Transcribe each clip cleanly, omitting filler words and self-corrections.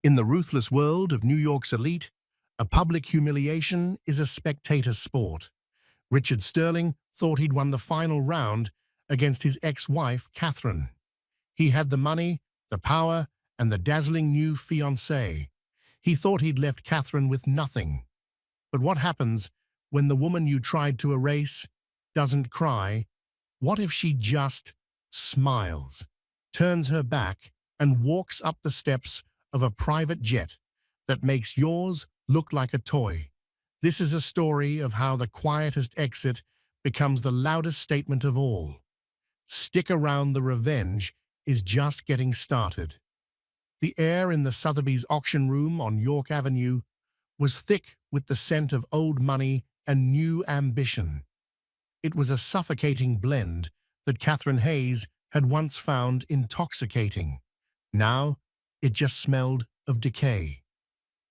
In the ruthless world of New York's elite, a public humiliation is a spectator sport. Richard Sterling thought he'd won the final round against his ex-wife, Catherine. He had the money, the power, and the dazzling new fiancée. He thought he'd left Catherine with nothing. But what happens when the woman you tried to erase doesn't cry? What if she just smiles, turns her back, and walks up the steps of a private jet that makes yours look like a toy? This is a story of how the quietest exit becomes the loudest statement of all. Stick around, the revenge is just getting started. The air in the Sotheby's auction room on York Avenue was thick with the scent of old money and new ambition. It was a suffocating blend that Catherine Hayes had once found intoxicating. Now, it just smelled of decay.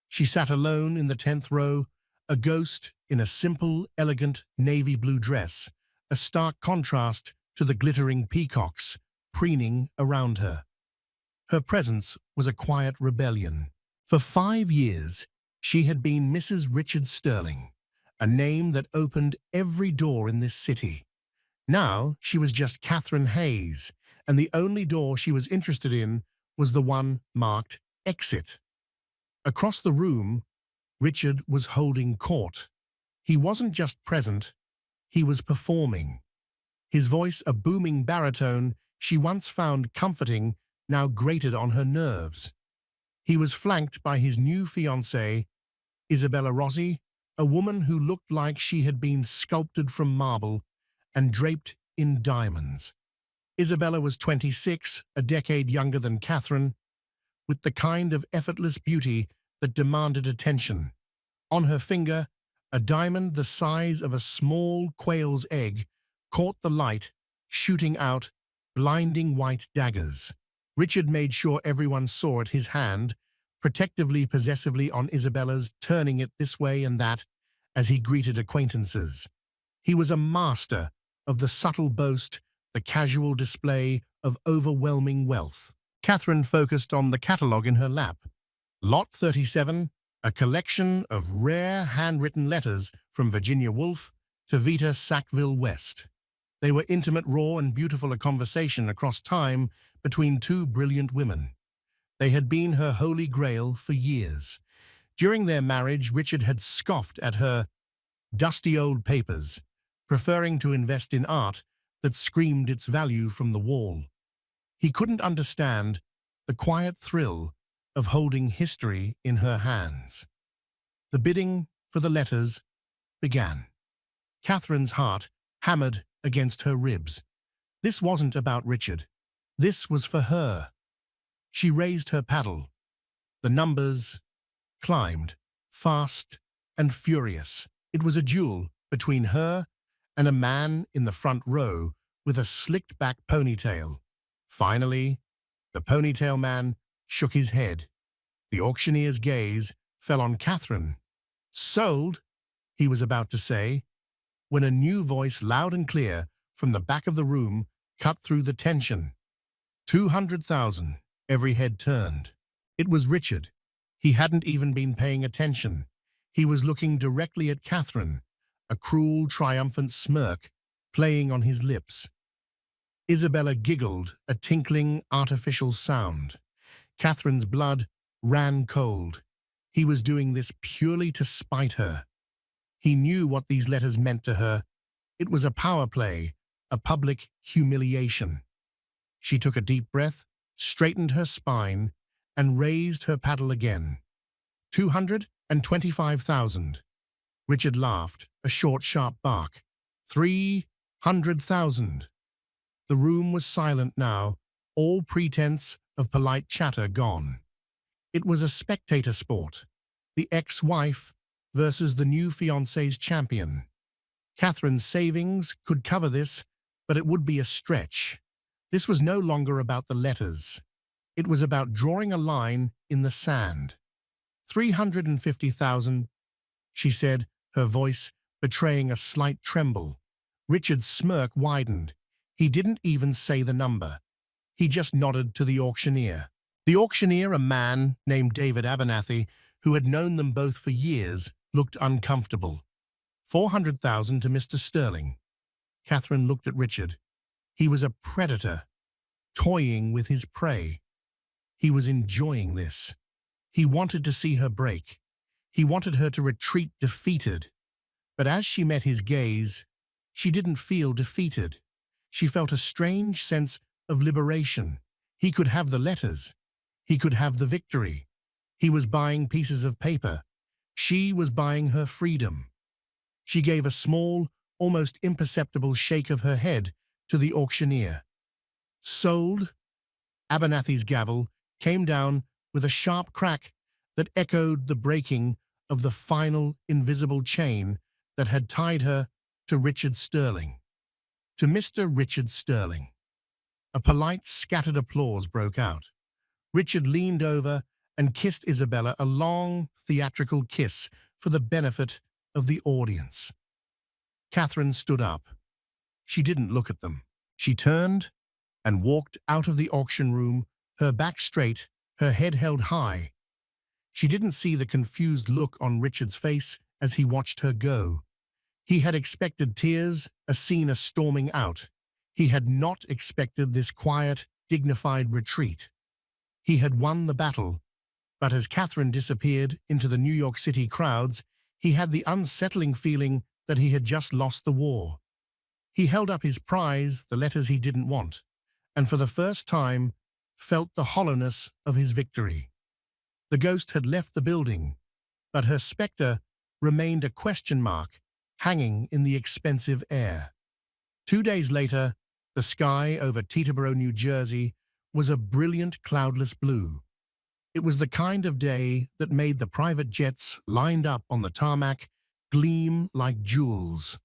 She sat alone in the 10th row, a ghost in a simple, elegant navy blue dress, a stark contrast to the glittering peacocks preening around her. Her presence was a quiet rebellion. For 5 years, she had been Mrs. Richard Sterling, a name that opened every door in this city. Now she was just Catherine Hayes, and the only door she was interested in was the one marked Exit. Across the room, Richard was holding court. He wasn't just present, he was performing. His voice, a booming baritone she once found comforting, now grated on her nerves. He was flanked by his new fiancée, Isabella Rossi, a woman who looked like she had been sculpted from marble and draped in diamonds. Isabella was 26, a decade younger than Catherine, with the kind of effortless beauty that demanded attention. On her finger, a diamond the size of a small quail's egg caught the light, shooting out blinding white daggers. Richard made sure everyone saw it, his hand, protectively, possessively on Isabella's, turning it this way and that as he greeted acquaintances. He was a master of the subtle boast, the casual display of overwhelming wealth. Catherine focused on the catalogue in her lap. Lot 37, a collection of rare handwritten letters from Virginia Woolf to Vita Sackville West. They were intimate, raw, and beautiful, a conversation across time between two brilliant women. They had been her holy grail for years. During their marriage, Richard had scoffed at her dusty old papers, preferring to invest in art that screamed its value from the wall. He couldn't understand the quiet thrill of holding history in her hands. The bidding for the letters began. Catherine's heart hammered against her ribs. This wasn't about Richard. This was for her. She raised her paddle. The numbers climbed, fast and furious. It was a duel between her and a man in the front row with a slicked-back ponytail. Finally, the ponytail man shook his head. The auctioneer's gaze fell on Catherine. "Sold," he was about to say, when a new voice, loud and clear, from the back of the room, cut through the tension. 200,000. Every head turned. It was Richard. He hadn't even been paying attention. He was looking directly at Catherine, a cruel, triumphant smirk playing on his lips. Isabella giggled, a tinkling, artificial sound. Catherine's blood ran cold. He was doing this purely to spite her. He knew what these letters meant to her. It was a power play, a public humiliation. She took a deep breath, straightened her spine, and raised her paddle again. 225,000. Richard laughed, a short, sharp bark. 300,000. The room was silent now, all pretense of polite chatter gone. It was a spectator sport. The ex-wife versus the new fiancé's champion. Catherine's savings could cover this, but it would be a stretch. This was no longer about the letters. It was about drawing a line in the sand. 350,000, she said, her voice betraying a slight tremble. Richard's smirk widened. He didn't even say the number. He just nodded to the auctioneer. The auctioneer, a man named David Abernathy, who had known them both for years, looked uncomfortable. 400,000 to Mr. Sterling. Catherine looked at Richard. He was a predator, toying with his prey. He was enjoying this. He wanted to see her break. He wanted her to retreat defeated. But as she met his gaze, she didn't feel defeated. She felt a strange sense of liberation. He could have the letters. He could have the victory. He was buying pieces of paper. She was buying her freedom. She gave a small, almost imperceptible shake of her head to the auctioneer. Sold? Abernathy's gavel came down with a sharp crack that echoed the breaking of the final invisible chain that had tied her to Richard Sterling. To Mr. Richard Sterling. A polite, scattered applause broke out. Richard leaned over and kissed Isabella a long, theatrical kiss for the benefit of the audience. Catherine stood up. She didn't look at them. She turned and walked out of the auction room, her back straight, her head held high. She didn't see the confused look on Richard's face as he watched her go. He had expected tears, a scene, a storming out. He had not expected this quiet, dignified retreat. He had won the battle, but as Catherine disappeared into the New York City crowds, he had the unsettling feeling that he had just lost the war. He held up his prize, the letters he didn't want, and for the first time felt the hollowness of his victory. The ghost had left the building, but her spectre remained a question mark hanging in the expensive air. 2 days later, the sky over Teterboro, New Jersey, was a brilliant cloudless blue. It was the kind of day that made the private jets lined up on the tarmac gleam like jewels.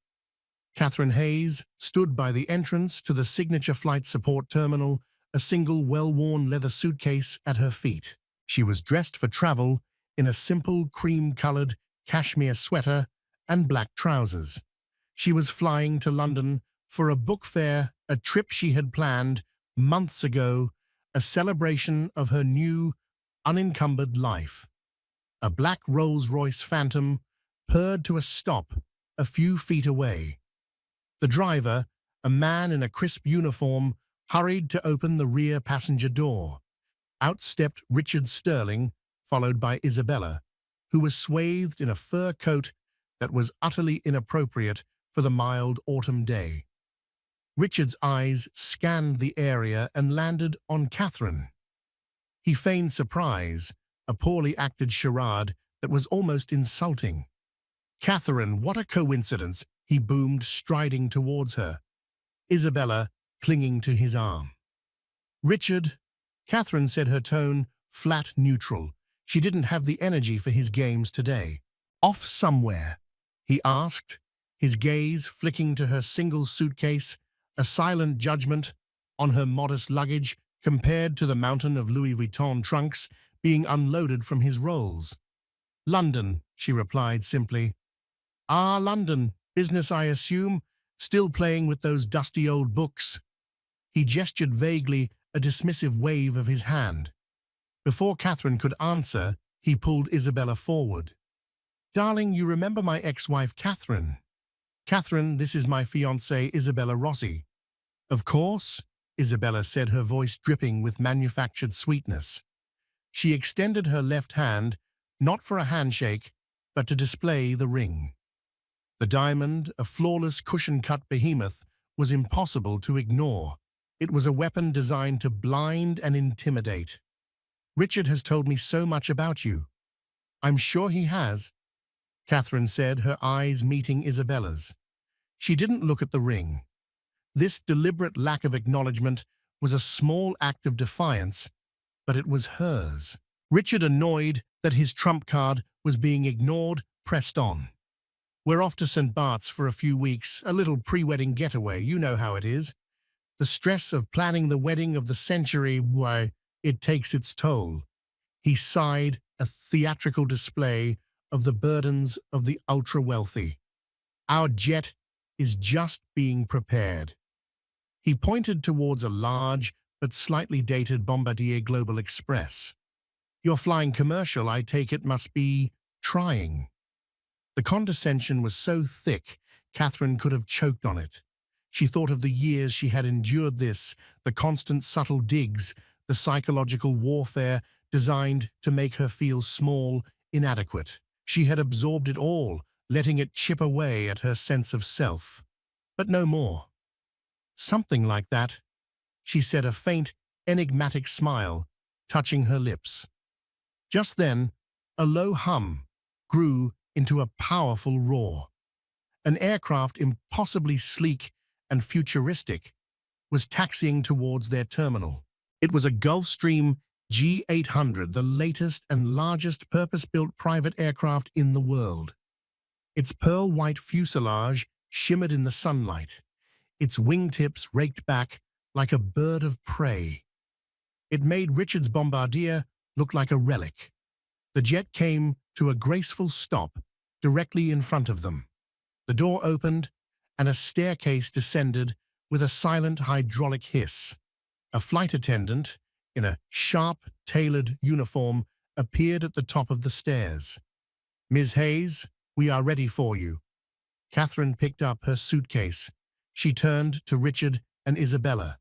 Catherine Hayes stood by the entrance to the Signature Flight Support Terminal, a single well-worn leather suitcase at her feet. She was dressed for travel in a simple cream-colored cashmere sweater and black trousers. She was flying to London for a book fair, a trip she had planned months ago, a celebration of her new, unencumbered life. A black Rolls-Royce Phantom purred to a stop a few feet away. The driver, a man in a crisp uniform, hurried to open the rear passenger door. Out stepped Richard Sterling, followed by Isabella, who was swathed in a fur coat that was utterly inappropriate for the mild autumn day. Richard's eyes scanned the area and landed on Catherine. He feigned surprise, a poorly acted charade that was almost insulting. "Catherine, what a coincidence," he boomed, striding towards her. Isabella clinging to his arm. "Richard," Catherine said, her tone flat neutral. She didn't have the energy for his games today. "Off somewhere?" he asked, his gaze flicking to her single suitcase, a silent judgment on her modest luggage compared to the mountain of Louis Vuitton trunks being unloaded from his rolls. "London," she replied simply. "Ah, London. Business, I assume. Still playing with those dusty old books." He gestured vaguely, a dismissive wave of his hand. Before Catherine could answer, he pulled Isabella forward. "Darling, you remember my ex-wife, Catherine?" "Catherine, this is my fiancée, Isabella Rossi." "Of course," Isabella said, her voice dripping with manufactured sweetness. She extended her left hand, not for a handshake, but to display the ring. The diamond, a flawless cushion-cut behemoth, was impossible to ignore. It was a weapon designed to blind and intimidate. "Richard has told me so much about you." "I'm sure he has," Catherine said, her eyes meeting Isabella's. She didn't look at the ring. This deliberate lack of acknowledgement was a small act of defiance, but it was hers. Richard, annoyed that his trump card was being ignored, pressed on. "We're off to St. Bart's for a few weeks, a little pre-wedding getaway, you know how it is. The stress of planning the wedding of the century, why, it takes its toll." He sighed, a theatrical display of the burdens of the ultra-wealthy. "Our jet is just being prepared." He pointed towards a large but slightly dated Bombardier Global Express. Your flying commercial, I take it, must be trying. The condescension was so thick, Catherine could have choked on it. She thought of the years she had endured this, the constant subtle digs, the psychological warfare designed to make her feel small, inadequate. She had absorbed it all, letting it chip away at her sense of self. But no more. Something like that, she said, a faint, enigmatic smile touching her lips. Just then, a low hum grew into a powerful roar. An aircraft impossibly sleek and futuristic was taxiing towards their terminal. It was a Gulfstream G800, the latest and largest purpose-built private aircraft in the world. Its pearl-white fuselage shimmered in the sunlight, its wingtips raked back like a bird of prey. It made Richard's Bombardier look like a relic. The jet came to a graceful stop directly in front of them. The door opened, and a staircase descended with a silent hydraulic hiss. A flight attendant, in a sharp, tailored uniform, appeared at the top of the stairs. "Ms. Hayes, we are ready for you." Catherine picked up her suitcase. She turned to Richard and Isabella.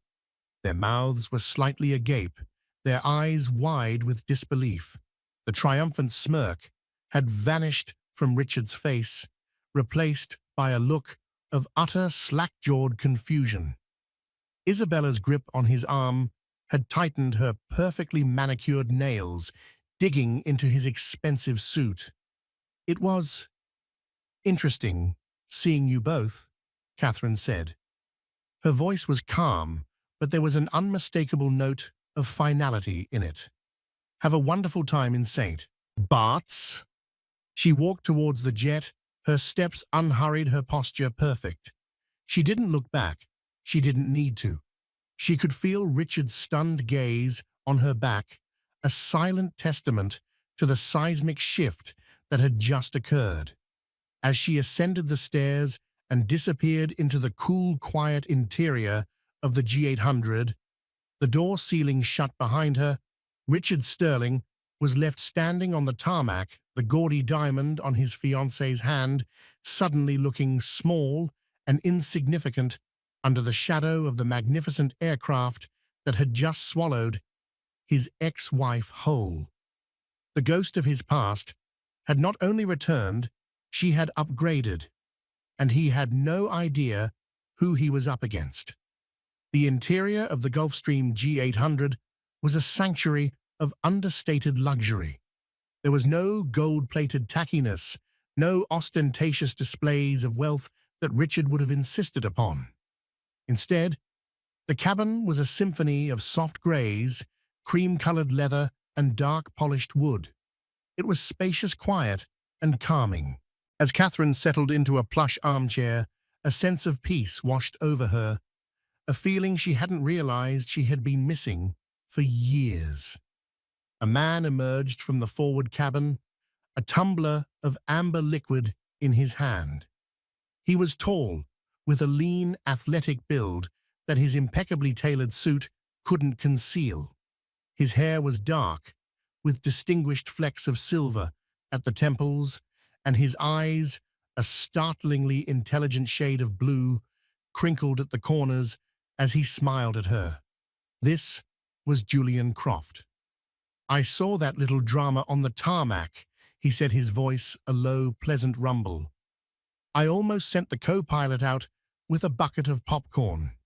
Their mouths were slightly agape, their eyes wide with disbelief. The triumphant smirk had vanished from Richard's face, replaced by a look of utter slack-jawed confusion. Isabella's grip on his arm had tightened, her perfectly manicured nails digging into his expensive suit. "It was interesting seeing you both," Catherine said. Her voice was calm, but there was an unmistakable note of finality in it. "Have a wonderful time in St. Bart's." She walked towards the jet, her steps unhurried, her posture perfect. She didn't look back. She didn't need to. She could feel Richard's stunned gaze on her back, a silent testament to the seismic shift that had just occurred. As she ascended the stairs and disappeared into the cool, quiet interior of the G800, the door ceiling shut behind her, Richard Sterling was left standing on the tarmac, the gaudy diamond on his fiancée's hand, suddenly looking small and insignificant under the shadow of the magnificent aircraft that had just swallowed his ex-wife whole. The ghost of his past had not only returned, she had upgraded, and he had no idea who he was up against. The interior of the Gulfstream G800 was a sanctuary of understated luxury. There was no gold-plated tackiness, no ostentatious displays of wealth that Richard would have insisted upon. Instead, the cabin was a symphony of soft grays, cream-colored leather, and dark polished wood. It was spacious, quiet, and calming. As Catherine settled into a plush armchair, a sense of peace washed over her, a feeling she hadn't realized she had been missing for years. A man emerged from the forward cabin, a tumbler of amber liquid in his hand. He was tall, with a lean, athletic build that his impeccably tailored suit couldn't conceal. His hair was dark, with distinguished flecks of silver at the temples, and his eyes, a startlingly intelligent shade of blue, crinkled at the corners as he smiled at her. This was Julian Croft. "I saw that little drama on the tarmac," he said, his voice a low, pleasant rumble. "I almost sent the co-pilot out with a bucket of popcorn."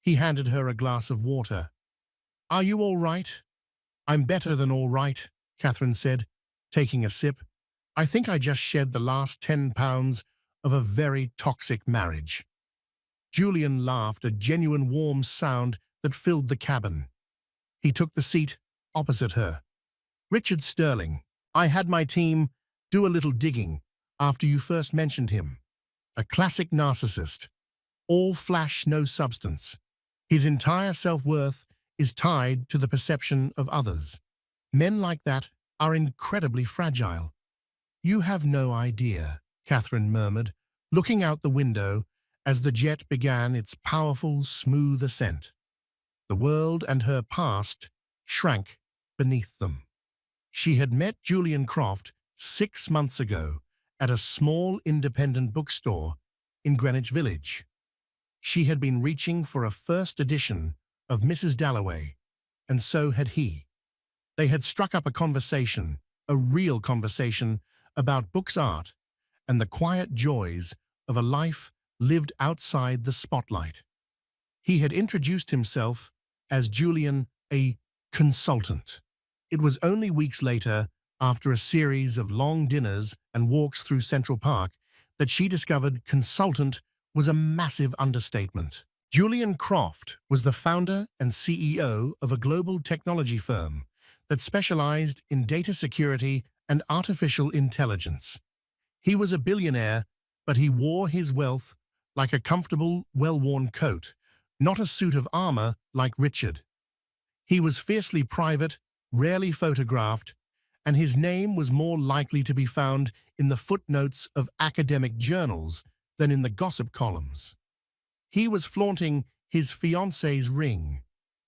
He handed her a glass of water. "Are you all right?" "I'm better than all right," Catherine said, taking a sip. "I think I just shed the last 10 pounds of a very toxic marriage." Julian laughed, a genuine warm sound that filled the cabin. He took the seat opposite her. "Richard Sterling, I had my team do a little digging after you first mentioned him. A classic narcissist. All flash, no substance. His entire self-worth is tied to the perception of others. Men like that are incredibly fragile." "You have no idea," Catherine murmured, looking out the window as the jet began its powerful, smooth ascent. The world and her past shrank beneath them. She had met Julian Croft 6 months ago at a small independent bookstore in Greenwich Village. She had been reaching for a first edition of Mrs. Dalloway, and so had he. They had struck up a conversation, a real conversation, about books, art, and the quiet joys of a life lived outside the spotlight. He had introduced himself as Julian, a consultant. It was only weeks later, after a series of long dinners and walks through Central Park, that she discovered consultant was a massive understatement. Julian Croft was the founder and CEO of a global technology firm that specialized in data security and artificial intelligence. He was a billionaire, but he wore his wealth like a comfortable, well-worn coat, not a suit of armor like Richard. He was fiercely private, rarely photographed, and his name was more likely to be found in the footnotes of academic journals than in the gossip columns. He was flaunting his fiancée's ring,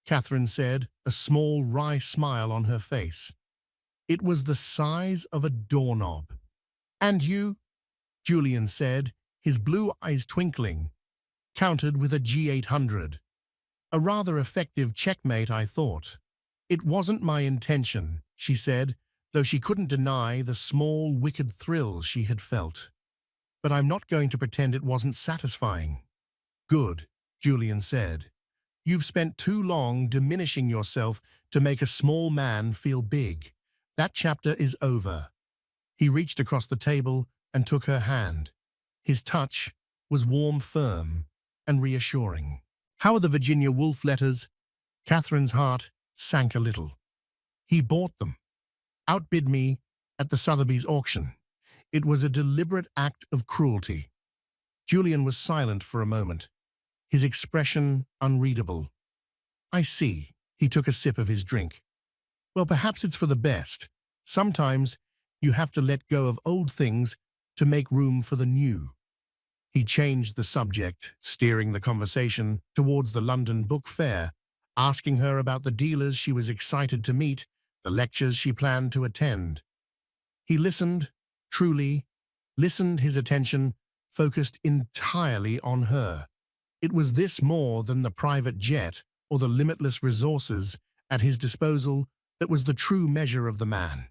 Catherine said, a small, wry smile on her face. It was the size of a doorknob. "And you?" Julian said, his blue eyes twinkling, countered with a G800. "A rather effective checkmate, I thought." "It wasn't my intention," she said, though she couldn't deny the small, wicked thrill she had felt. "But I'm not going to pretend it wasn't satisfying." "Good," Julian said. "You've spent too long diminishing yourself to make a small man feel big. That chapter is over." He reached across the table and took her hand. His touch was warm, firm, and reassuring. "How are the Virginia Woolf letters?" Catherine's heart sank a little. "He bought them. Outbid me at the Sotheby's auction. It was a deliberate act of cruelty." Julian was silent for a moment, his expression unreadable. "I see." He took a sip of his drink. "Well, perhaps it's for the best. Sometimes you have to let go of old things to make room for the new." He changed the subject, steering the conversation towards the London Book Fair, asking her about the dealers she was excited to meet, the lectures she planned to attend. He listened, truly listened, his attention focused entirely on her. It was this more than the private jet or the limitless resources at his disposal that was the true measure of the man.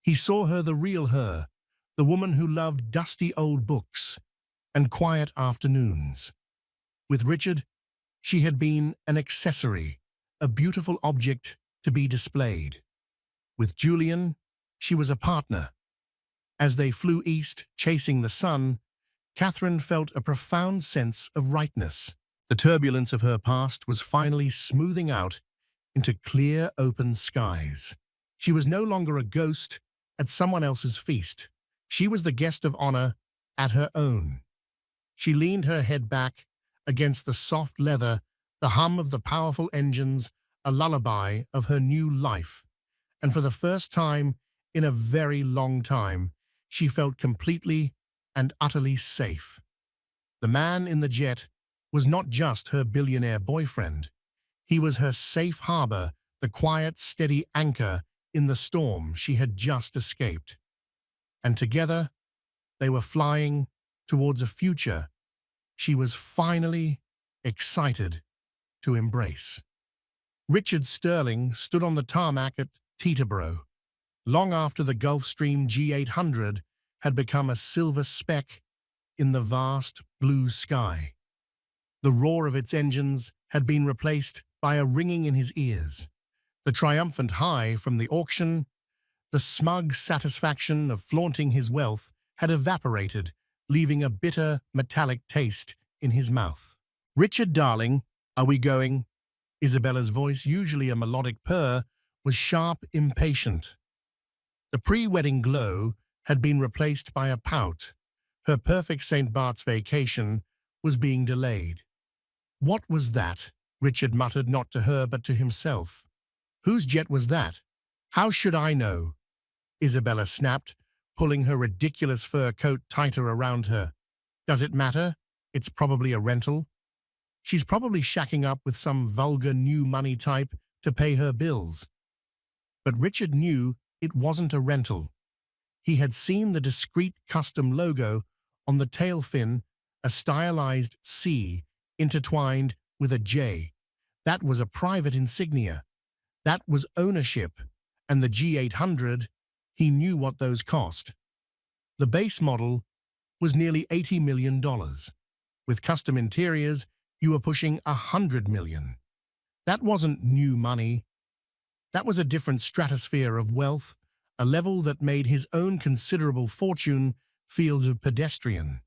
He saw her, the real her, the woman who loved dusty old books and quiet afternoons. With Richard, she had been an accessory, a beautiful object to be displayed. With Julian, she was a partner. As they flew east, chasing the sun, Catherine felt a profound sense of rightness. The turbulence of her past was finally smoothing out into clear, open skies. She was no longer a ghost at someone else's feast. She was the guest of honor at her own. She leaned her head back against the soft leather, the hum of the powerful engines, a lullaby of her new life. And for the first time in a very long time, she felt completely and utterly safe. The man in the jet was not just her billionaire boyfriend. He was her safe harbor, the quiet, steady anchor in the storm she had just escaped. And together, they were flying towards a future she was finally excited to embrace. Richard Sterling stood on the tarmac at Teterboro, long after the Gulfstream G800 had become a silver speck in the vast blue sky. The roar of its engines had been replaced by a ringing in his ears. The triumphant high from the auction, the smug satisfaction of flaunting his wealth, had evaporated, leaving a bitter, metallic taste in his mouth. "Richard, darling, are we going?" Isabella's voice, usually a melodic purr, was sharp, impatient. The pre-wedding glow had been replaced by a pout. Her perfect St. Bart's vacation was being delayed. "What was that?" Richard muttered, not to her but to himself. "Whose jet was that?" "How should I know?" Isabella snapped, pulling her ridiculous fur coat tighter around her. "Does it matter? It's probably a rental." She's probably shacking up with some vulgar new money type to pay her bills. But Richard knew it wasn't a rental. He had seen the discreet custom logo on the tail fin, a stylized C intertwined with a J. That was a private insignia. That was ownership. And the G800, he knew what those cost. The base model was nearly $80 million. With custom interiors, you were pushing $100 million. That wasn't new money. That was a different stratosphere of wealth, a level that made his own considerable fortune feel pedestrian.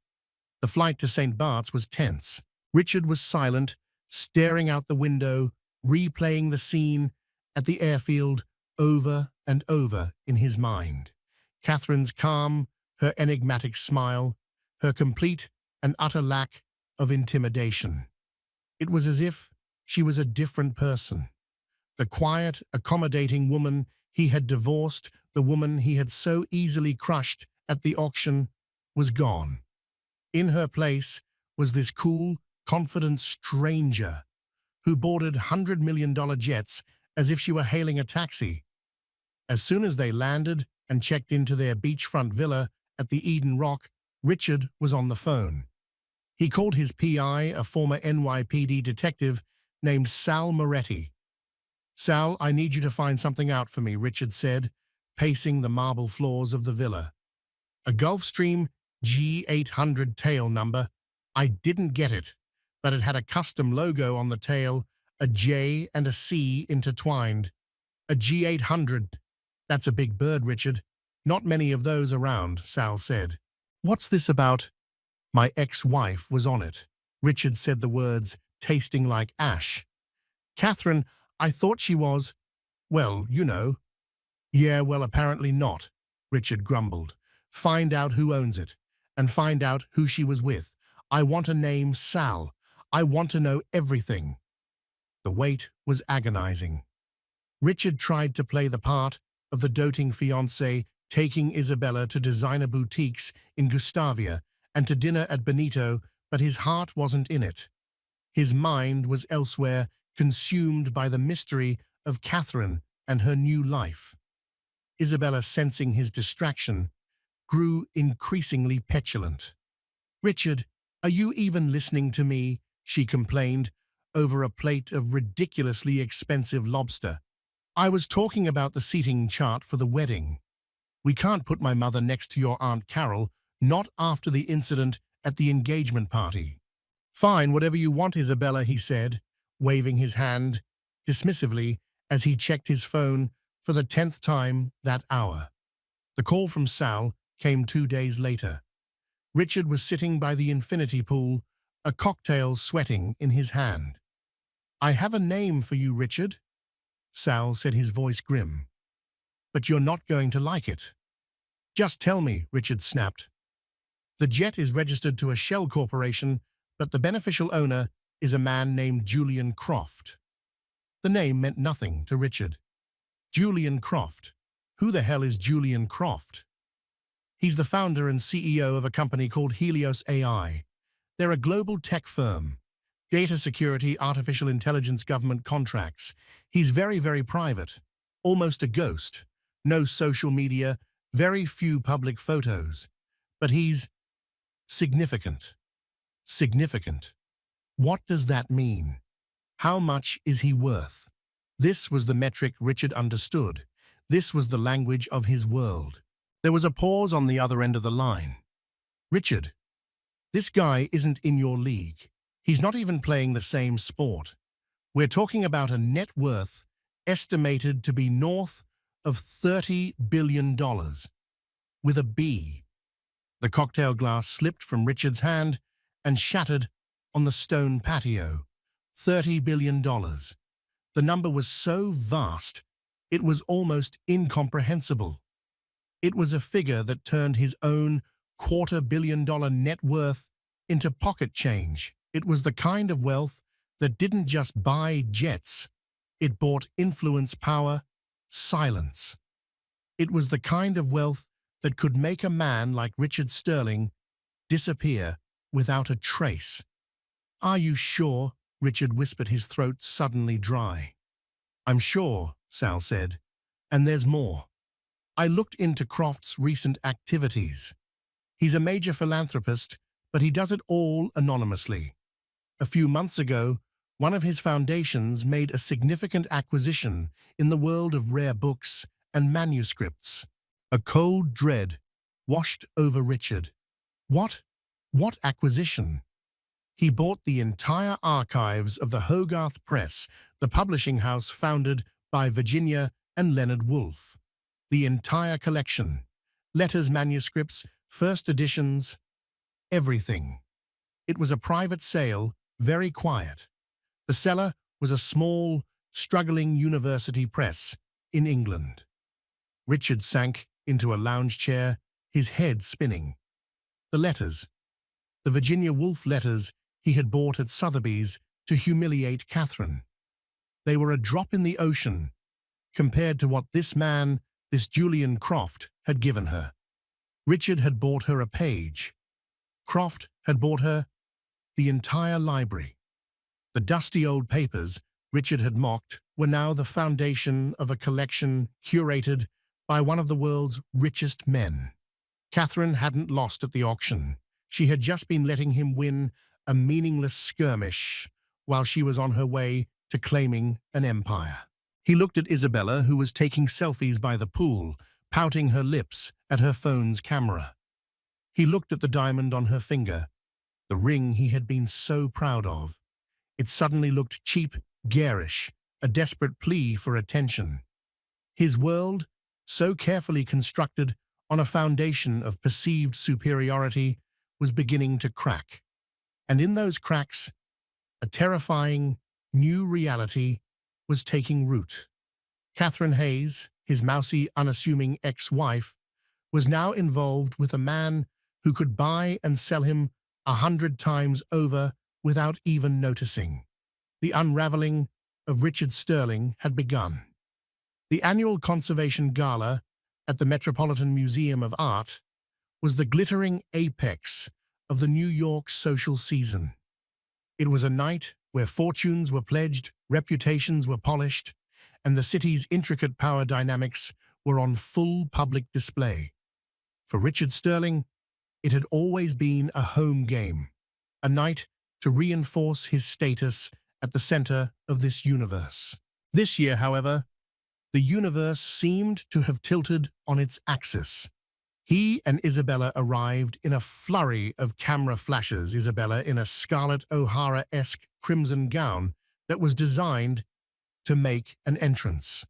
The flight to St. Bart's was tense. Richard was silent, staring out the window, replaying the scene at the airfield over and over in his mind. Catherine's calm, her enigmatic smile, her complete and utter lack of intimidation. It was as if she was a different person. The quiet, accommodating woman he had divorced, the woman he had so easily crushed at the auction, was gone. In her place was this cool, confident stranger who boarded $100 million jets as if she were hailing a taxi. As soon as they landed and checked into their beachfront villa at the Eden Rock, Richard was on the phone. He called his PI, a former NYPD detective named Sal Moretti. "Sal, I need you to find something out for me," Richard said, pacing the marble floors of the villa. "A Gulfstream G800 tail number. I didn't get it, but it had a custom logo on the tail, a J and a C intertwined. A G800. That's a big bird, Richard. Not many of those around," Sal said. "What's this about?" "My ex-wife was on it." Richard said the words, tasting like ash. "Catherine, I thought she was, well, you know." "Yeah, well, apparently not," Richard grumbled. "Find out who owns it, and find out who she was with. I want a name, Sal. I want to know everything." The wait was agonizing. Richard tried to play the part of the doting fiancé, taking Isabella to designer boutiques in Gustavia and to dinner at Benito, but his heart wasn't in it. His mind was elsewhere, consumed by the mystery of Catherine and her new life. Isabella, sensing his distraction, grew increasingly petulant. "Richard, are you even listening to me?" she complained, over a plate of ridiculously expensive lobster. "I was talking about the seating chart for the wedding. We can't put my mother next to your Aunt Carol, not after the incident at the engagement party." "Fine, whatever you want, Isabella," he said, waving his hand dismissively as he checked his phone for the 10th time that hour. The call from Sal came 2 days later. Richard was sitting by the infinity pool, a cocktail sweating in his hand. "I have a name for you, Richard," Sal said, his voice grim. "But you're not going to like it." "Just tell me," Richard snapped. "The jet is registered to a shell corporation, but the beneficial owner is a man named Julian Croft." The name meant nothing to Richard. Julian Croft. Who the hell is Julian Croft? He's the founder and CEO of a company called Helios AI. They're a global tech firm. Data security, artificial intelligence, government contracts. He's very, very private. Almost a ghost. No social media, very few public photos. But he's significant. Significant. What does that mean? How much is he worth? This was the metric Richard understood. This was the language of his world. There was a pause on the other end of the line. "Richard, this guy isn't in your league. He's not even playing the same sport. We're talking about a net worth estimated to be north of $30 billion. With a B." The cocktail glass slipped from Richard's hand and shattered on the stone patio. $30 billion. The number was so vast, it was almost incomprehensible. It was a figure that turned his own $250 million net worth into pocket change. It was the kind of wealth that didn't just buy jets. It bought influence, power, silence. It was the kind of wealth that could make a man like Richard Sterling disappear without a trace. "Are you sure?" Richard whispered, his throat suddenly dry. I'm sure, Sal said, and there's more. I looked into Croft's recent activities. He's a major philanthropist, but he does it all anonymously. A few months ago, one of his foundations made a significant acquisition in the world of rare books and manuscripts. A cold dread washed over Richard. What? What acquisition? He bought the entire archives of the Hogarth Press, the publishing house founded by Virginia and Leonard Woolf. The entire collection. Letters, manuscripts, first editions, everything. It was a private sale, very quiet. The seller was a small, struggling university press in England. Richard sank into a lounge chair, his head spinning. The letters. The Virginia Woolf letters he had bought at Sotheby's to humiliate Catherine. They were a drop in the ocean compared to what this man, this Julian Croft, had given her. Richard had bought her a page. Croft had bought her the entire library. The dusty old papers Richard had mocked were now the foundation of a collection curated by one of the world's richest men. Catherine hadn't lost at the auction. She had just been letting him win a meaningless skirmish while she was on her way to claiming an empire. He looked at Isabella, who was taking selfies by the pool, pouting her lips at her phone's camera. He looked at the diamond on her finger, the ring he had been so proud of. It suddenly looked cheap, garish, a desperate plea for attention. His world, so carefully constructed on a foundation of perceived superiority, was beginning to crack. And in those cracks, a terrifying, new reality was taking root. Catherine Hayes, his mousy, unassuming ex-wife, was now involved with a man who could buy and sell him 100 times over without even noticing. The unraveling of Richard Sterling had begun. The annual Conservation Gala at the Metropolitan Museum of Art was the glittering apex of the New York social season. It was a night where fortunes were pledged, reputations were polished, and the city's intricate power dynamics were on full public display. For Richard Sterling, it had always been a home game, a night to reinforce his status at the center of this universe. This year, however, the universe seemed to have tilted on its axis. He and Isabella arrived in a flurry of camera flashes, Isabella in a Scarlett O'Hara-esque crimson gown that was designed to make an entrance.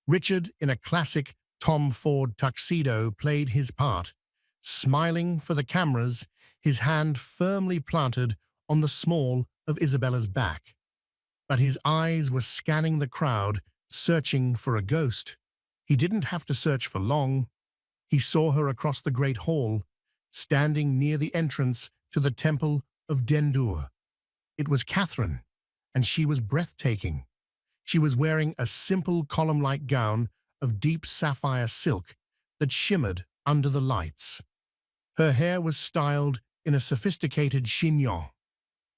Richard, in a classic Tom Ford tuxedo, played his part, smiling for the cameras, his hand firmly planted on the small of Isabella's back. But his eyes were scanning the crowd, searching for a ghost. He didn't have to search for long. He saw her across the great hall, standing near the entrance to the Temple of Dendur. It was Catherine, and she was breathtaking. She was wearing a simple column-like gown of deep sapphire silk that shimmered under the lights. Her hair was styled in a sophisticated chignon,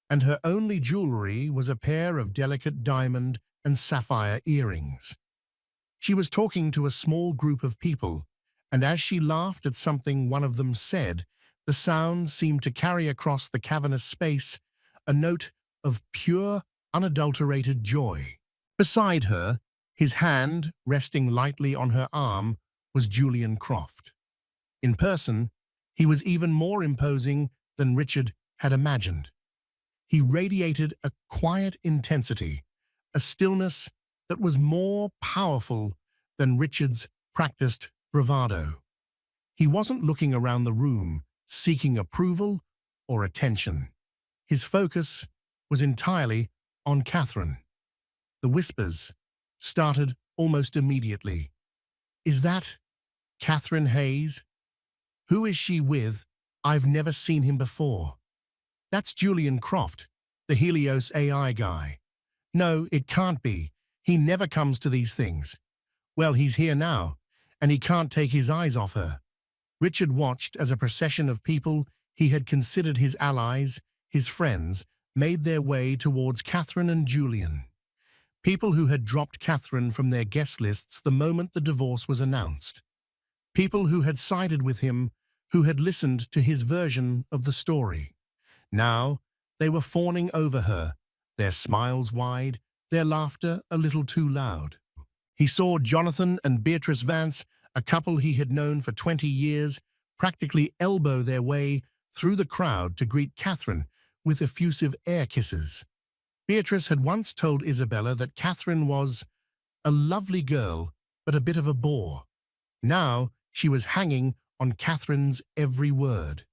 and her only jewelry was a pair of delicate diamond and sapphire earrings. She was talking to a small group of people, and as she laughed at something one of them said, the sound seemed to carry across the cavernous space a note of pure, unadulterated joy. Beside her, his hand resting lightly on her arm, was Julian Croft. In person, he was even more imposing than Richard had imagined. He radiated a quiet intensity, a stillness that was more powerful than Richard's practiced bravado. He wasn't looking around the room, seeking approval or attention. His focus was entirely on Catherine. The whispers started almost immediately. Is that Catherine Hayes? Who is she with? I've never seen him before. That's Julian Croft, the Helios AI guy. No, it can't be. He never comes to these things. Well, he's here now, and he can't take his eyes off her. Richard watched as a procession of people he had considered his allies, his friends, made their way towards Catherine and Julian. People who had dropped Catherine from their guest lists the moment the divorce was announced. People who had sided with him, who had listened to his version of the story. Now, they were fawning over her, their smiles wide, their laughter a little too loud. He saw Jonathan and Beatrice Vance, a couple he had known for 20 years, practically elbow their way through the crowd to greet Catherine with effusive air kisses. Beatrice had once told Isabella that Catherine was a lovely girl, but a bit of a bore. Now she was hanging on Catherine's every word.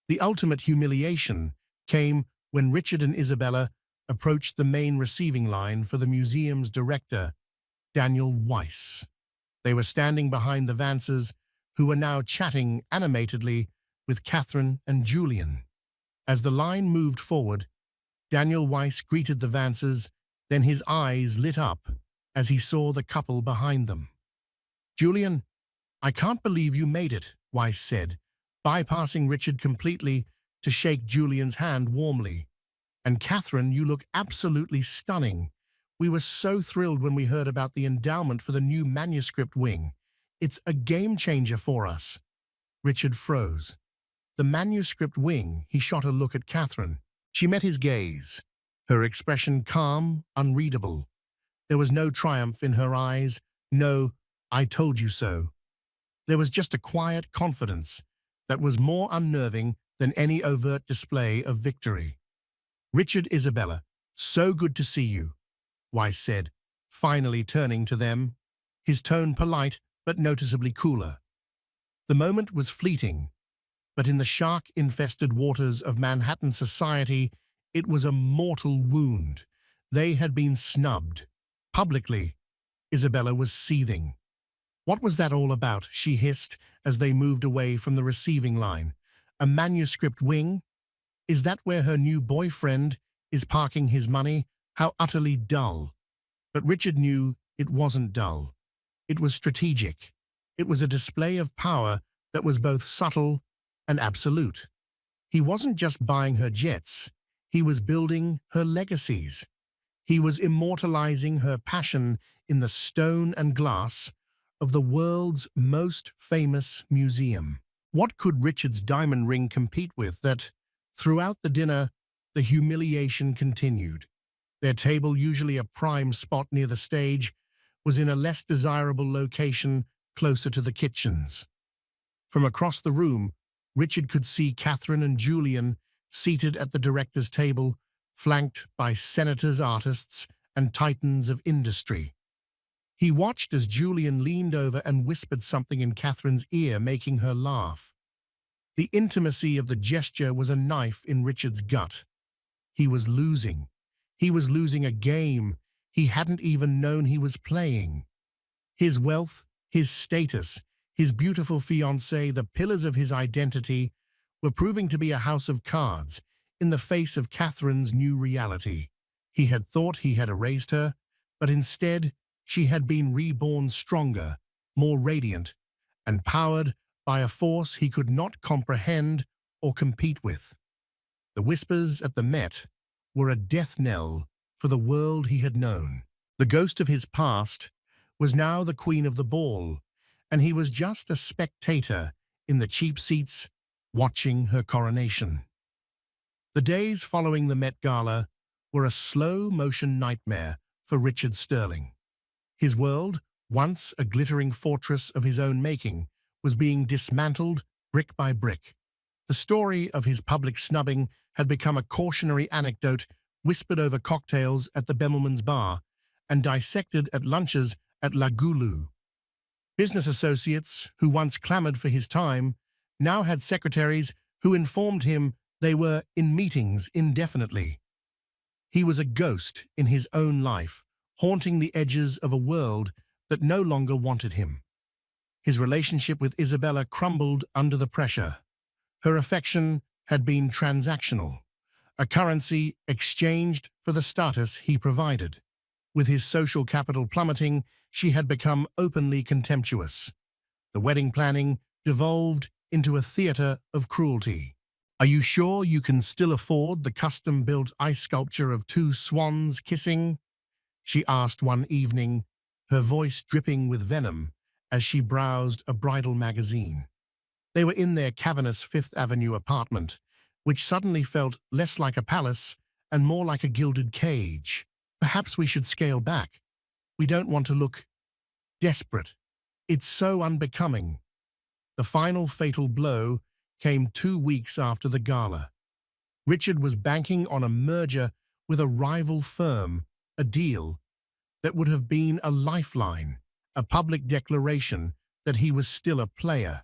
The ultimate humiliation came when Richard and Isabella approached the main receiving line for the museum's director, Daniel Weiss. They were standing behind the Vances, who were now chatting animatedly with Catherine and Julian. As the line moved forward, Daniel Weiss greeted the Vances, then his eyes lit up as he saw the couple behind them. "Julian, I can't believe you made it," Weiss said, bypassing Richard completely to shake Julian's hand warmly. "And Catherine, you look absolutely stunning. We were so thrilled when we heard about the endowment for the new manuscript wing. It's a game changer for us." Richard froze. The manuscript wing, he shot a look at Catherine. She met his gaze, her expression calm, unreadable. There was no triumph in her eyes, no "I told you so." There was just a quiet confidence that was more unnerving than any overt display of victory. "Richard, Isabella, so good to see you," Weiss said, finally turning to them, his tone polite but noticeably cooler. The moment was fleeting, but in the shark-infested waters of Manhattan society, it was a mortal wound. They had been snubbed. Publicly, Isabella was seething. "What was that all about?" she hissed as they moved away from the receiving line. "A manuscript wing? Is that where her new boyfriend is parking his money? How utterly dull." But Richard knew it wasn't dull. It was strategic. It was a display of power that was both subtle and absolute. He wasn't just buying her jets. He was building her legacies. He was immortalizing her passion in the stone and glass of the world's most famous museum. What could Richard's diamond ring compete with that, throughout the dinner, the humiliation continued? Their table, usually a prime spot near the stage, was in a less desirable location closer to the kitchens. From across the room, Richard could see Catherine and Julian seated at the director's table, flanked by senators, artists, and titans of industry. He watched as Julian leaned over and whispered something in Catherine's ear, making her laugh. The intimacy of the gesture was a knife in Richard's gut. He was losing. He was losing a game he hadn't even known he was playing. His wealth, his status, his beautiful fiancée, the pillars of his identity, were proving to be a house of cards in the face of Catherine's new reality. He had thought he had erased her, but instead she had been reborn stronger, more radiant, and powered by a force he could not comprehend or compete with. The whispers at the Met were a death knell for the world he had known. The ghost of his past was now the queen of the ball, and he was just a spectator in the cheap seats watching her coronation. The days following the Met Gala were a slow-motion nightmare for Richard Sterling. His world, once a glittering fortress of his own making, was being dismantled brick by brick. The story of his public snubbing had become a cautionary anecdote whispered over cocktails at the Bemelman's bar and dissected at lunches at La Goulou. Business associates, who once clamored for his time, now had secretaries who informed him they were in meetings indefinitely. He was a ghost in his own life, haunting the edges of a world that no longer wanted him. His relationship with Isabella crumbled under the pressure. Her affection had been transactional, a currency exchanged for the status he provided. With his social capital plummeting, she had become openly contemptuous. The wedding planning devolved into a theater of cruelty. Are you sure you can still afford the custom-built ice sculpture of two swans kissing? She asked one evening, her voice dripping with venom as she browsed a bridal magazine. They were in their cavernous Fifth Avenue apartment, which suddenly felt less like a palace and more like a gilded cage. Perhaps we should scale back. We don't want to look desperate. It's so unbecoming. The final fatal blow came 2 weeks after the gala. Richard was banking on a merger with a rival firm, a deal that would have been a lifeline, a public declaration that he was still a player.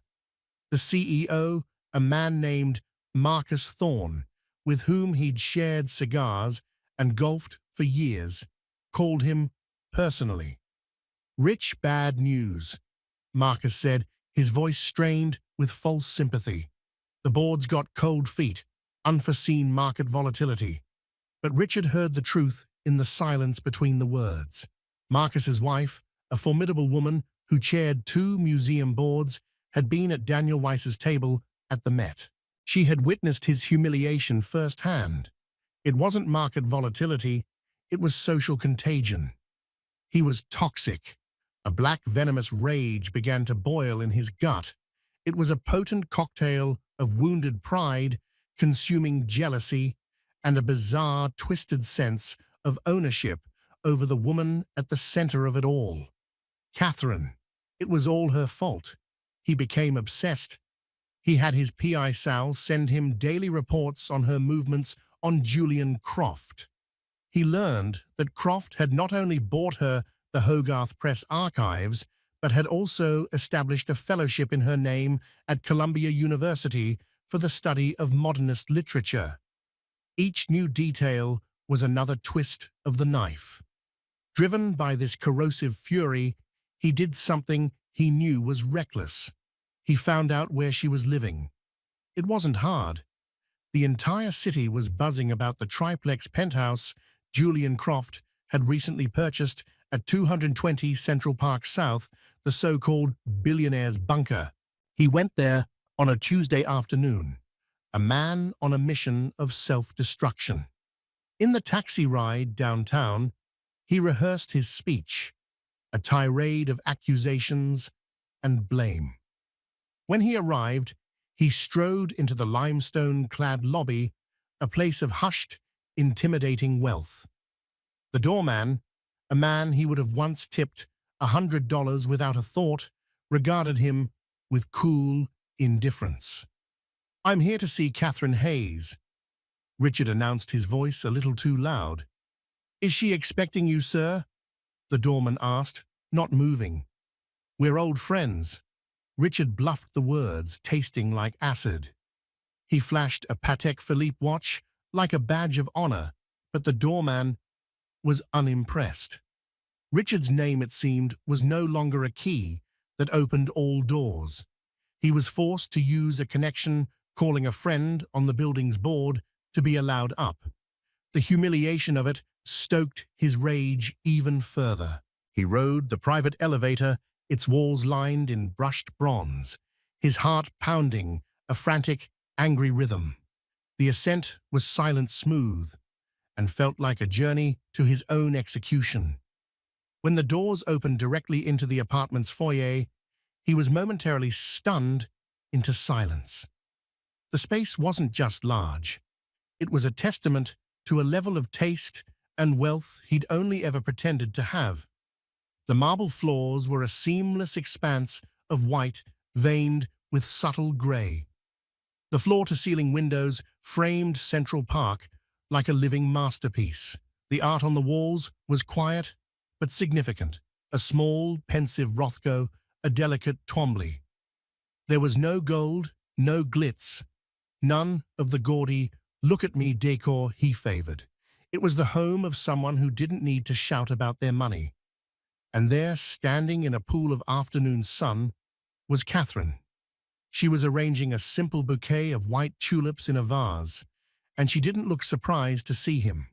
The CEO, a man named Marcus Thorne, with whom he'd shared cigars and golfed for years, called him personally. "Rich, bad news," Marcus said, his voice strained with false sympathy. The board's got cold feet, unforeseen market volatility. But Richard heard the truth in the silence between the words. Marcus's wife, a formidable woman who chaired 2 museum boards, had been at Daniel Weiss's table at the Met. She had witnessed his humiliation firsthand. It wasn't market volatility, it was social contagion. He was toxic. A black venomous rage began to boil in his gut. It was a potent cocktail of wounded pride, consuming jealousy, and a bizarre, twisted sense of ownership over the woman at the center of it all. Catherine. It was all her fault. He became obsessed. He had his PI Sal send him daily reports on her movements on Julian Croft. He learned that Croft had not only bought her the Hogarth Press archives, but had also established a fellowship in her name at Columbia University for the study of modernist literature. Each new detail was another twist of the knife. Driven by this corrosive fury, he did something he knew was reckless. He found out where she was living. It wasn't hard. The entire city was buzzing about the triplex penthouse Julian Croft had recently purchased at 220 Central Park South, the so-called Billionaire's bunker. He went there on a Tuesday afternoon, a man on a mission of self-destruction. In the taxi ride downtown, he rehearsed his speech, a tirade of accusations and blame. When he arrived, he strode into the limestone-clad lobby, a place of hushed, intimidating wealth. The doorman, a man he would have once tipped $100 without a thought, regarded him with cool indifference. "I'm here to see Catherine Hayes," Richard announced, his voice a little too loud. "Is she expecting you, sir?" the doorman asked, not moving. "We're old friends." Richard bluffed the words, tasting like acid. He flashed a Patek Philippe watch like a badge of honor, but the doorman was unimpressed. Richard's name, it seemed, was no longer a key that opened all doors. He was forced to use a connection, calling a friend on the building's board to be allowed up. The humiliation of it stoked his rage even further. He rode the private elevator, its walls lined in brushed bronze, his heart pounding a frantic, angry rhythm. The ascent was silent smooth and felt like a journey to his own execution. When the doors opened directly into the apartment's foyer, he was momentarily stunned into silence. The space wasn't just large. It was a testament to a level of taste and wealth he'd only ever pretended to have. The marble floors were a seamless expanse of white, veined with subtle gray. The floor-to-ceiling windows framed Central Park like a living masterpiece. The art on the walls was quiet but significant, a small, pensive Rothko, a delicate Twombly. There was no gold, no glitz, none of the gaudy, look-at-me decor he favored. It was the home of someone who didn't need to shout about their money. And there, standing in a pool of afternoon sun, was Catherine. She was arranging a simple bouquet of white tulips in a vase, and she didn't look surprised to see him.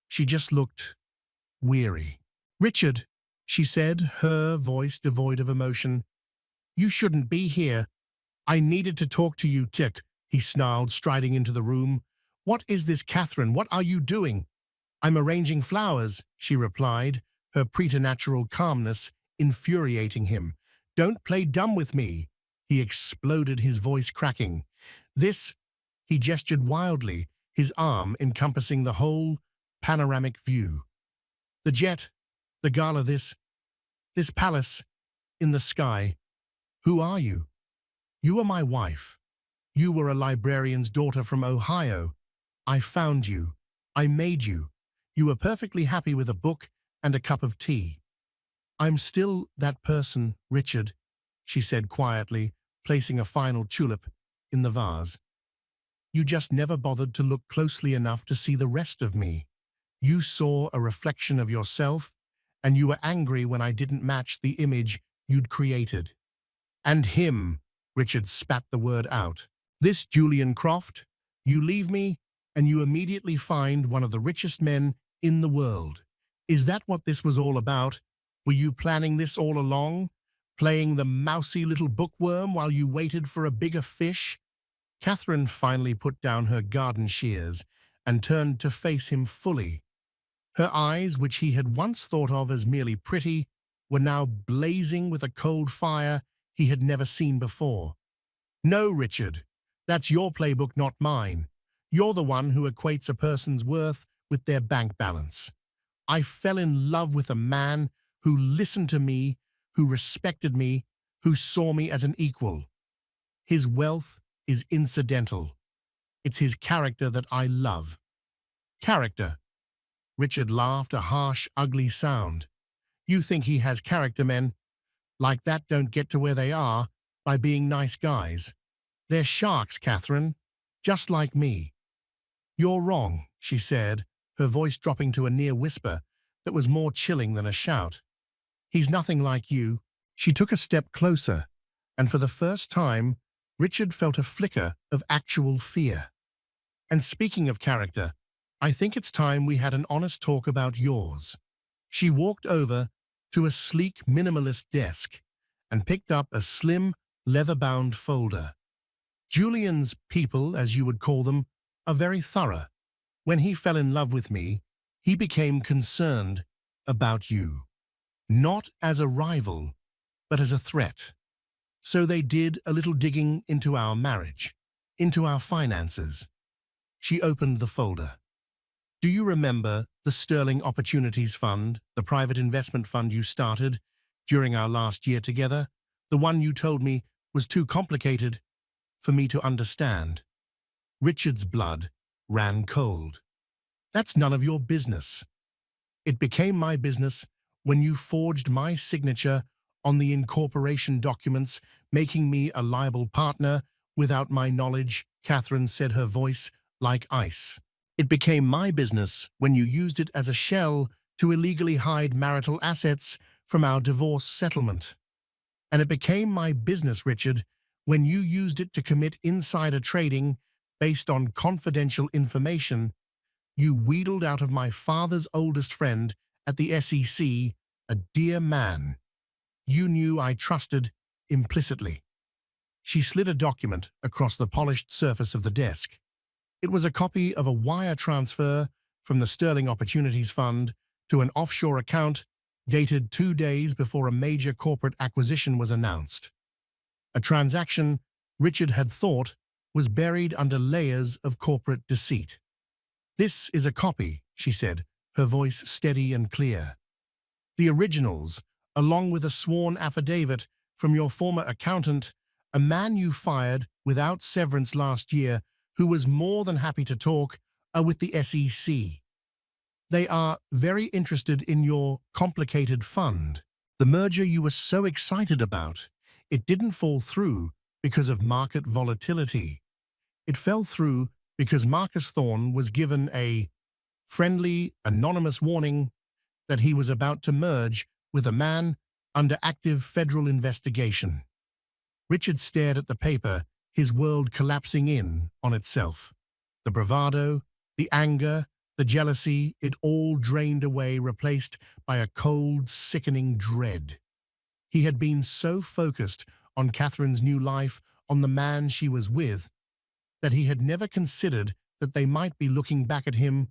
She just looked weary. "Richard," she said, her voice devoid of emotion, "you shouldn't be here. I needed to talk to you, Tick." he snarled, striding into the room. "What is this, Catherine? What are you doing?" "I'm arranging flowers," she replied, her preternatural calmness infuriating him. "Don't play dumb with me," he exploded, his voice cracking. "This," he gestured wildly, his arm encompassing the whole panoramic view. "The jet, the gala, this palace, in the sky. Who are you? You are my wife. You were a librarian's daughter from Ohio. I found you. I made you. You were perfectly happy with a book and a cup of tea." "I'm still that person, Richard," she said quietly, placing a final tulip in the vase. "You just never bothered to look closely enough to see the rest of me. You saw a reflection of yourself, and you were angry when I didn't match the image you'd created." "And him," Richard spat the word out. "This Julian Croft, you leave me, and you immediately find one of the richest men in the world. Is that what this was all about? Were you planning this all along? Playing the mousy little bookworm while you waited for a bigger fish?" Catherine finally put down her garden shears and turned to face him fully. Her eyes, which he had once thought of as merely pretty, were now blazing with a cold fire he had never seen before. "No, Richard, that's your playbook, not mine. You're the one who equates a person's worth with their bank balance. I fell in love with a man who listened to me, who respected me, who saw me as an equal. His wealth is incidental. It's his character that I love." "Character?" Richard laughed, a harsh, ugly sound. "You think he has character? Men like that don't get to where they are by being nice guys. They're sharks, Catherine, just like me." "You're wrong," she said, her voice dropping to a near whisper that was more chilling than a shout. "He's nothing like you." She took a step closer, and for the first time, Richard felt a flicker of actual fear. "And speaking of character, I think it's time we had an honest talk about yours." She walked over to a sleek, minimalist desk and picked up a slim, leather-bound folder. "Julian's people, as you would call them, are very thorough. When he fell in love with me, he became concerned about you. Not as a rival, but as a threat. So they did a little digging into our marriage, into our finances." She opened the folder. "Do you remember the Sterling Opportunities Fund, the private investment fund you started during our last year together? The one you told me was too complicated for me to understand?" Richard's blood ran cold. "That's none of your business. It became my business when you forged my signature on the incorporation documents, making me a liable partner without my knowledge," Catherine said, her voice like ice. "It became my business when you used it as a shell to illegally hide marital assets from our divorce settlement. And it became my business, Richard, when you used it to commit insider trading based on confidential information you wheedled out of my father's oldest friend at the SEC, a dear man you knew I trusted implicitly." She slid a document across the polished surface of the desk. It was a copy of a wire transfer from the Sterling Opportunities Fund to an offshore account dated 2 days before a major corporate acquisition was announced. A transaction Richard had thought was buried under layers of corporate deceit. "This is a copy," she said, her voice steady and clear. "The originals, along with a sworn affidavit from your former accountant, a man you fired without severance last year who was more than happy to talk, are with the SEC. They are very interested in your complicated fund. The merger you were so excited about, it didn't fall through because of market volatility. It fell through because Marcus Thorne was given a friendly, anonymous warning that he was about to merge with a man under active federal investigation." Richard stared at the paper, his world collapsing in on itself. The bravado, the anger, the jealousy, it all drained away, replaced by a cold, sickening dread. He had been so focused on Catherine's new life, on the man she was with, that he had never considered that they might be looking back at him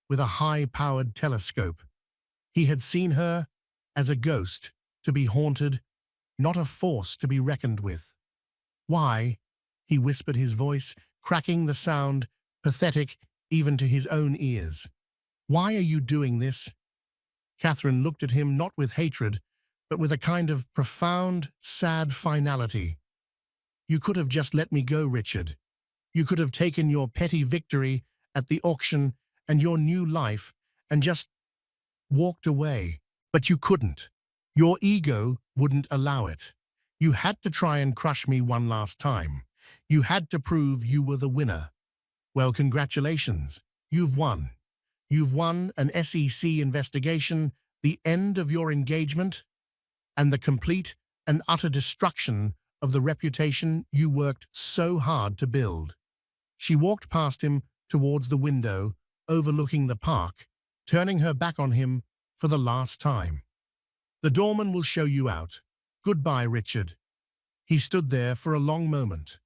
with a high-powered telescope. He had seen her as a ghost to be haunted, not a force to be reckoned with. "Why?" he whispered, his voice cracking the sound, pathetic even to his own ears. "Why are you doing this?" Catherine looked at him not with hatred, but with a kind of profound, sad finality. "You could have just let me go, Richard. You could have taken your petty victory at the auction and your new life and just walked away. But you couldn't. Your ego wouldn't allow it. You had to try and crush me one last time. You had to prove you were the winner. Well, congratulations. You've won. You've won an SEC investigation, the end of your engagement, and the complete and utter destruction of the reputation you worked so hard to build." She walked past him towards the window, overlooking the park, turning her back on him for the last time. "The doorman will show you out. Goodbye, Richard." He stood there for a long moment,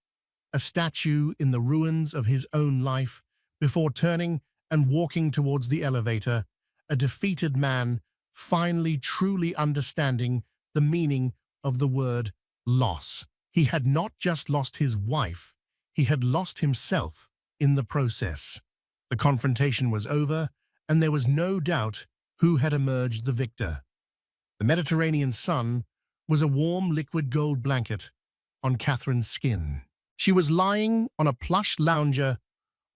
a statue in the ruins of his own life, before turning and walking towards the elevator, a defeated man, finally truly understanding the meaning of the word loss. He had not just lost his wife, he had lost himself in the process. The confrontation was over, and there was no doubt who had emerged the victor. The Mediterranean sun was a warm liquid gold blanket on Catherine's skin. She was lying on a plush lounger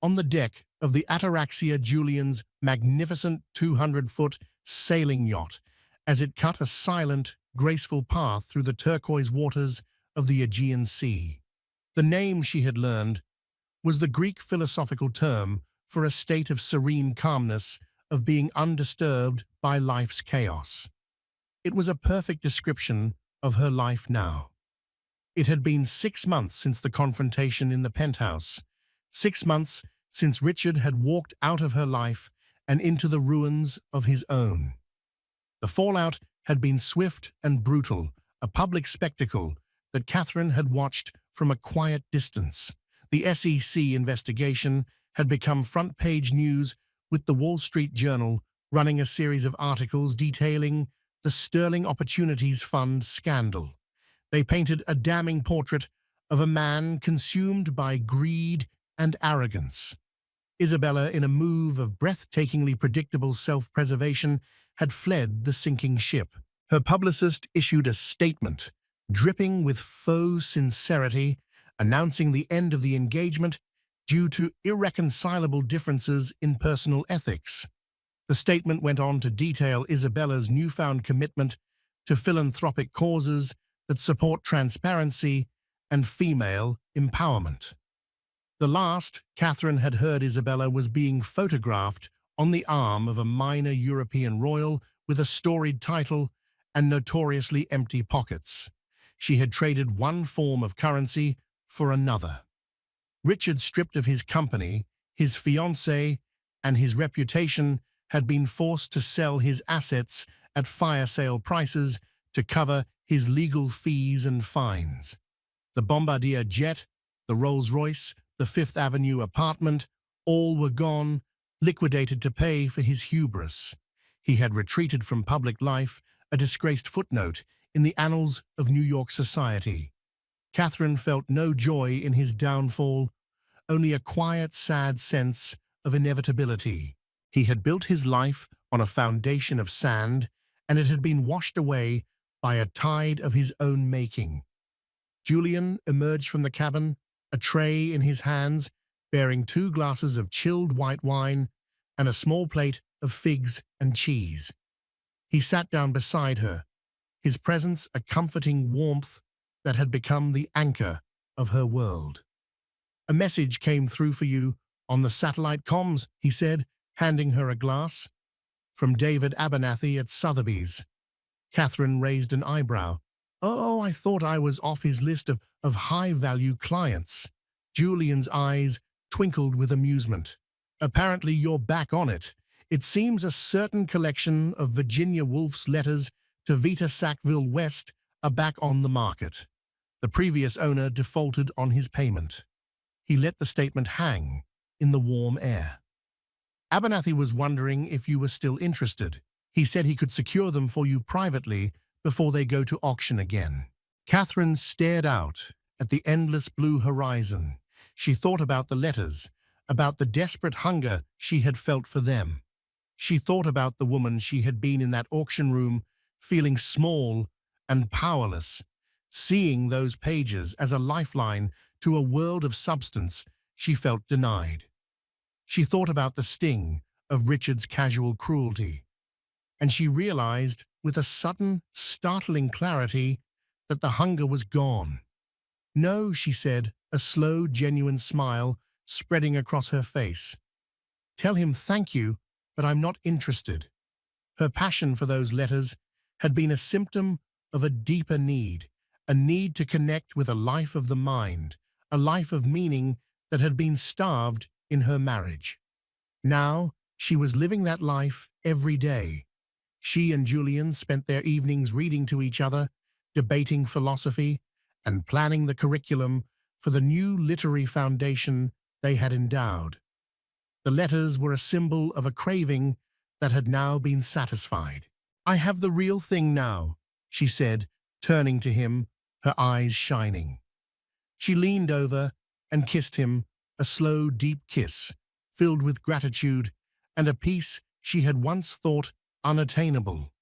on the deck of the Ataraxia Julian's magnificent 200-foot sailing yacht as it cut a silent, graceful path through the turquoise waters of the Aegean Sea. The name, she had learned, was the Greek philosophical term for a state of serene calmness, of being undisturbed by life's chaos. It was a perfect description of her life now. It had been 6 months since the confrontation in the penthouse, 6 months since Richard had walked out of her life and into the ruins of his own. The fallout had been swift and brutal, a public spectacle that Catherine had watched from a quiet distance. The SEC investigation had become front-page news, with the Wall Street Journal running a series of articles detailing the Sterling Opportunities Fund scandal. They painted a damning portrait of a man consumed by greed and arrogance. Isabella, in a move of breathtakingly predictable self-preservation, had fled the sinking ship. Her publicist issued a statement, dripping with faux sincerity, announcing the end of the engagement due to irreconcilable differences in personal ethics. The statement went on to detail Isabella's newfound commitment to philanthropic causes that support transparency and female empowerment. The last Catherine had heard Isabella was being photographed on the arm of a minor European royal with a storied title and notoriously empty pockets. She had traded one form of currency for another. Richard, stripped of his company, his fiancée, and his reputation, had been forced to sell his assets at fire sale prices to cover his legal fees and fines. The Bombardier jet, the Rolls-Royce, the Fifth Avenue apartment, all were gone, liquidated to pay for his hubris. He had retreated from public life, a disgraced footnote in the annals of New York society. Catherine felt no joy in his downfall, only a quiet, sad sense of inevitability. He had built his life on a foundation of sand, and it had been washed away by a tide of his own making. Julian emerged from the cabin, a tray in his hands, bearing 2 glasses of chilled white wine and a small plate of figs and cheese. He sat down beside her, his presence a comforting warmth that had become the anchor of her world. "A message came through for you on the satellite comms," he said, handing her a glass. "From David Abernathy at Sotheby's." Catherine raised an eyebrow. "Oh, I thought I was off his list of high-value clients." Julian's eyes twinkled with amusement. "Apparently you're back on it. It seems a certain collection of Virginia Woolf's letters to Vita Sackville West are back on the market. The previous owner defaulted on his payment." He let the statement hang in the warm air. Abernathy was wondering if you were still interested. He said he could secure them for you privately before they go to auction again. Catherine stared out at the endless blue horizon. She thought about the letters, about the desperate hunger she had felt for them. She thought about the woman she had been in that auction room, feeling small and powerless, seeing those pages as a lifeline to a world of substance she felt denied. She thought about the sting of Richard's casual cruelty, and she realized with a sudden, startling clarity that the hunger was gone. "No," she said, a slow, genuine smile spreading across her face. "Tell him thank you, but I'm not interested." Her passion for those letters had been a symptom of a deeper need, a need to connect with a life of the mind, a life of meaning that had been starved in her marriage. Now, she was living that life every day. She and Julian spent their evenings reading to each other, debating philosophy, and planning the curriculum for the new literary foundation they had endowed. The letters were a symbol of a craving that had now been satisfied. "I have the real thing now," she said, turning to him, her eyes shining. She leaned over and kissed him, a slow, deep kiss, filled with gratitude and a peace she had once thought unattainable.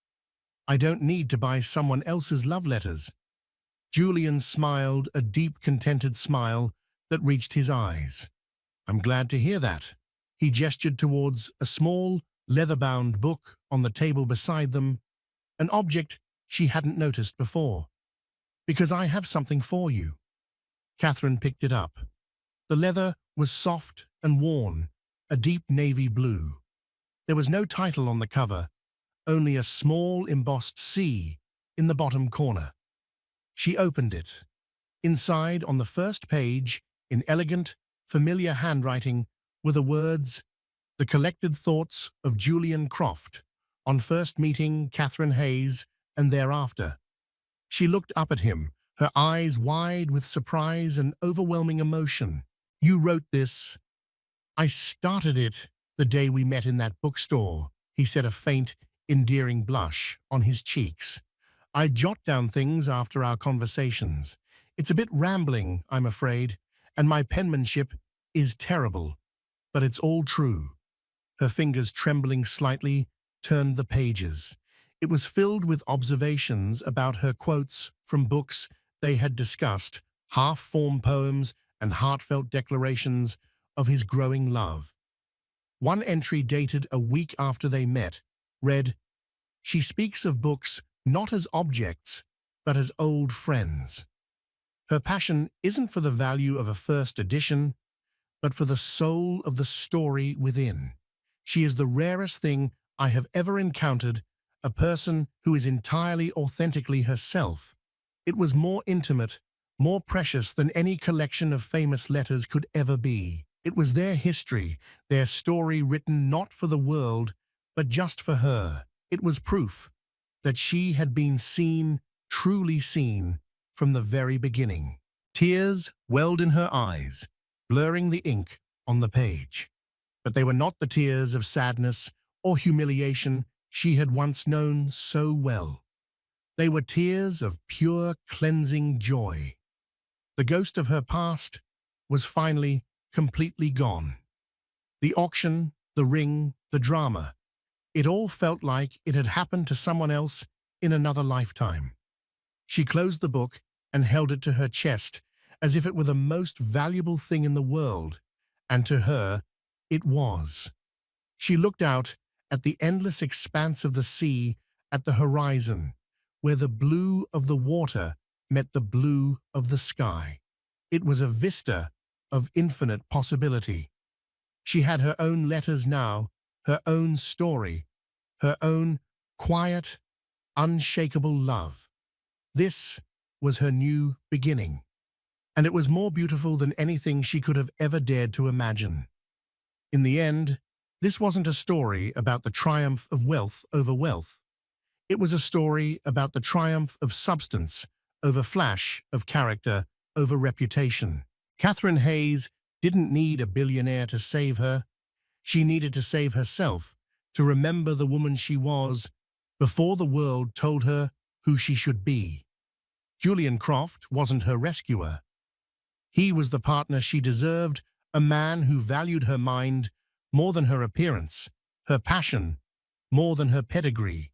"I don't need to buy someone else's love letters." Julian smiled, a deep, contented smile that reached his eyes. "I'm glad to hear that." He gestured towards a small, leather-bound book on the table beside them, an object she hadn't noticed before. "Because I have something for you." Catherine picked it up. The leather was soft and worn, a deep navy blue. There was no title on the cover, only a small embossed C in the bottom corner. She opened it. Inside, on the first page, in elegant, familiar handwriting, were the words, "The collected thoughts of Julian Croft, on first meeting Catherine Hayes and thereafter." She looked up at him, her eyes wide with surprise and overwhelming emotion. "You wrote this?" "I started it the day we met in that bookstore," he said, a faint, endearing blush on his cheeks. "I jot down things after our conversations. It's a bit rambling, I'm afraid, and my penmanship is terrible, but it's all true." Her fingers, trembling slightly, turned the pages. It was filled with observations about her quotes from books they had discussed, half-formed poems and heartfelt declarations of his growing love. One entry, dated a week after they met, read, "She speaks of books not as objects, but as old friends. Her passion isn't for the value of a first edition, but for the soul of the story within. She is the rarest thing I have ever encountered, a person who is entirely authentically herself." It was more intimate, more precious than any collection of famous letters could ever be. It was their history, their story written not for the world, but just for her. It was proof that she had been seen, truly seen, from the very beginning. Tears welled in her eyes, blurring the ink on the page. But they were not the tears of sadness or humiliation she had once known so well. They were tears of pure, cleansing joy. The ghost of her past was finally completely gone. The auction, the ring, the drama, it all felt like it had happened to someone else in another lifetime. She closed the book and held it to her chest as if it were the most valuable thing in the world, and to her, it was. She looked out at the endless expanse of the sea, at the horizon, where the blue of the water met the blue of the sky. It was a vista of infinite possibility. She had her own letters now, her own story, her own quiet, unshakable love. This was her new beginning, and it was more beautiful than anything she could have ever dared to imagine. In the end, this wasn't a story about the triumph of wealth over wealth. It was a story about the triumph of substance over flash, of character over reputation. Catherine Hayes didn't need a billionaire to save her. She needed to save herself, to remember the woman she was before the world told her who she should be. Julian Croft wasn't her rescuer. He was the partner she deserved, a man who valued her mind more than her appearance, her passion more than her pedigree.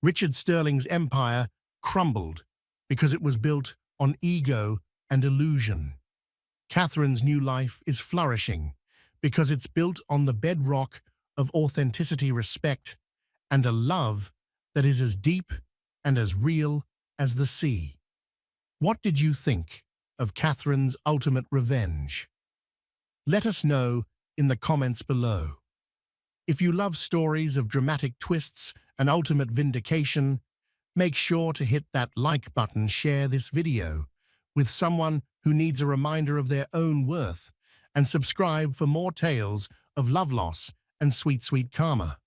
Richard Sterling's empire crumbled because it was built on ego and illusion. Catherine's new life is flourishing because it's built on the bedrock of authenticity, respect, and a love that is as deep and as real as the sea. What did you think of Catherine's ultimate revenge? Let us know in the comments below. If you love stories of dramatic twists and ultimate vindication, make sure to hit that like button, share this video with someone who needs a reminder of their own worth, and subscribe for more tales of love loss and sweet, sweet karma.